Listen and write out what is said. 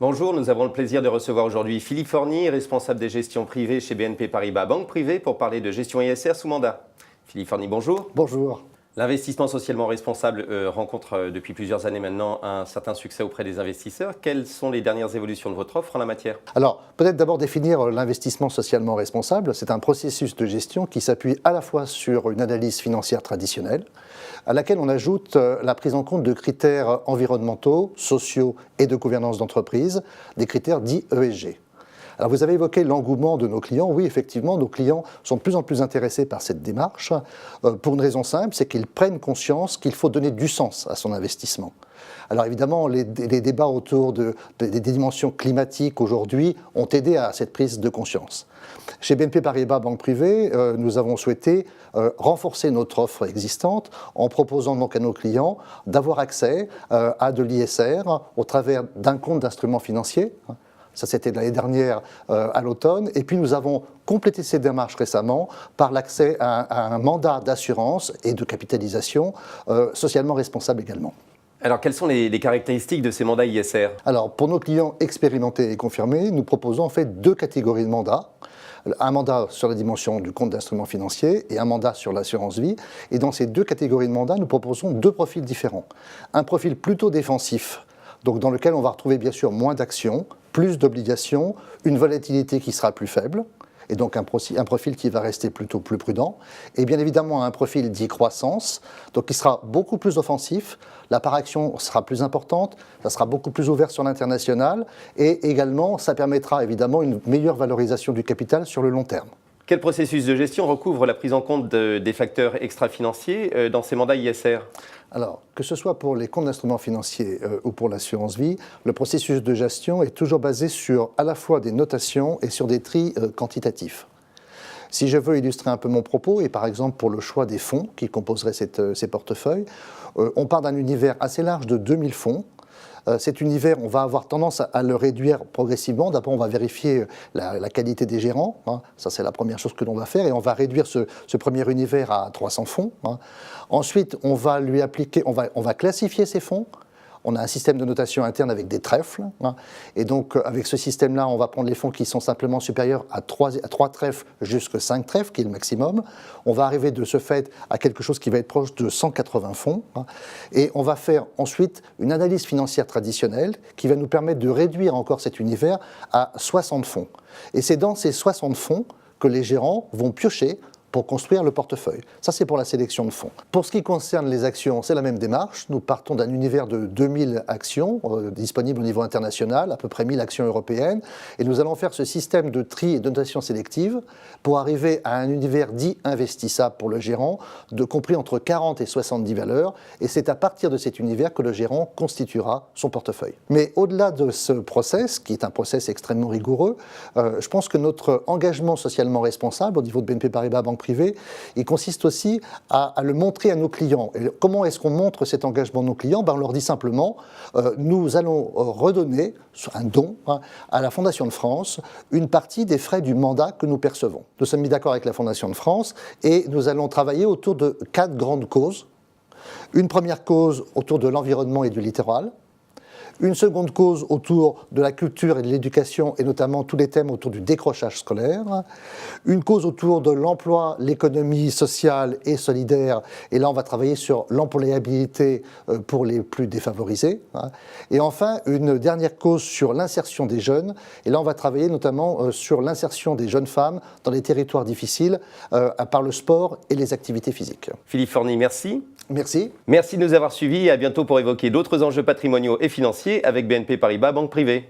Bonjour, nous avons le plaisir de recevoir aujourd'hui Philippe Forny, responsable des gestions privées chez BNP Paribas Banque Privée, pour parler de gestion ISR sous mandat. Philippe Forny, bonjour. Bonjour. L'investissement socialement responsable rencontre depuis plusieurs années maintenant un certain succès auprès des investisseurs. Quelles sont les dernières évolutions de votre offre en la matière? Alors, peut-être d'abord définir l'investissement socialement responsable. C'est un processus de gestion qui s'appuie à la fois sur une analyse financière traditionnelle, à laquelle on ajoute la prise en compte de critères environnementaux, sociaux et de gouvernance d'entreprise, des critères dits ESG. Alors vous avez évoqué l'engouement de nos clients. Oui, effectivement, nos clients sont de plus en plus intéressés par cette démarche pour une raison simple, c'est qu'ils prennent conscience qu'il faut donner du sens à son investissement. Alors évidemment, les débats autour des dimensions climatiques aujourd'hui ont aidé à cette prise de conscience. Chez BNP Paribas Banque Privée, nous avons souhaité renforcer notre offre existante en proposant donc à nos clients d'avoir accès à de l'ISR au travers d'un compte d'instruments financiers. Ça, c'était l'année dernière à l'automne. Et puis, nous avons complété ces démarches récemment par l'accès à un mandat d'assurance et de capitalisation socialement responsable également. Alors, quelles sont les caractéristiques de ces mandats ISR? Alors, pour nos clients expérimentés et confirmés, nous proposons en fait deux catégories de mandats. Un mandat sur la dimension du compte d'instruments financiers et un mandat sur l'assurance vie. Et dans ces deux catégories de mandats, nous proposons deux profils différents. Un profil plutôt défensif, donc dans lequel on va retrouver bien sûr moins d'actions, plus d'obligations, une volatilité qui sera plus faible, et donc un profil qui va rester plutôt plus prudent, et bien évidemment un profil dit croissance, donc qui sera beaucoup plus offensif, la part action sera plus importante, ça sera beaucoup plus ouvert sur l'international, et également ça permettra évidemment une meilleure valorisation du capital sur le long terme. Quel processus de gestion recouvre la prise en compte des facteurs extra-financiers dans ces mandats ISR? Alors, que ce soit pour les comptes d'instruments financiers ou pour l'assurance vie, le processus de gestion est toujours basé sur à la fois des notations et sur des tris quantitatifs. Si je veux illustrer un peu mon propos, et par exemple pour le choix des fonds qui composeraient ces portefeuilles, on part d'un univers assez large de 2000 fonds. Cet univers, on va avoir tendance à le réduire progressivement. D'abord, on va vérifier la qualité des gérants. Ça, c'est la première chose que l'on va faire. Et on va réduire ce premier univers à 300 fonds. Ensuite, on va lui appliquer, on va classifier ces fonds. On a un système de notation interne avec des trèfles. Et donc, avec ce système-là, on va prendre les fonds qui sont simplement supérieurs à 3 trèfles jusqu'à 5 trèfles, qui est le maximum. On va arriver de ce fait à quelque chose qui va être proche de 180 fonds. Et on va faire ensuite une analyse financière traditionnelle qui va nous permettre de réduire encore cet univers à 60 fonds. Et c'est dans ces 60 fonds que les gérants vont piocher pour construire le portefeuille. Ça, c'est pour la sélection de fonds. Pour ce qui concerne les actions, c'est la même démarche. Nous partons d'un univers de 2000 actions disponibles au niveau international, à peu près 1000 actions européennes, et nous allons faire ce système de tri et de notation sélective pour arriver à un univers dit investissable pour le gérant, compris entre 40 et 70 valeurs, et c'est à partir de cet univers que le gérant constituera son portefeuille. Mais au-delà de ce process, qui est un process extrêmement rigoureux, je pense que notre engagement socialement responsable au niveau de BNP Paribas Banque Privée, il consiste aussi à le montrer à nos clients. Et comment est-ce qu'on montre cet engagement à nos clients? On leur dit simplement, nous allons redonner un don à la Fondation de France une partie des frais du mandat que nous percevons. Nous sommes mis d'accord avec la Fondation de France et nous allons travailler autour de 4 grandes causes. Une première cause autour de l'environnement et du littoral. Une seconde cause autour de la culture et de l'éducation, et notamment tous les thèmes autour du décrochage scolaire. Une cause autour de l'emploi, l'économie sociale et solidaire, et là on va travailler sur l'employabilité pour les plus défavorisés. Et enfin, une dernière cause sur l'insertion des jeunes, et là on va travailler notamment sur l'insertion des jeunes femmes dans les territoires difficiles par le sport et les activités physiques. Philippe Forny, merci. Merci. Merci de nous avoir suivis et à bientôt pour évoquer d'autres enjeux patrimoniaux et financiers avec BNP Paribas Banque Privée.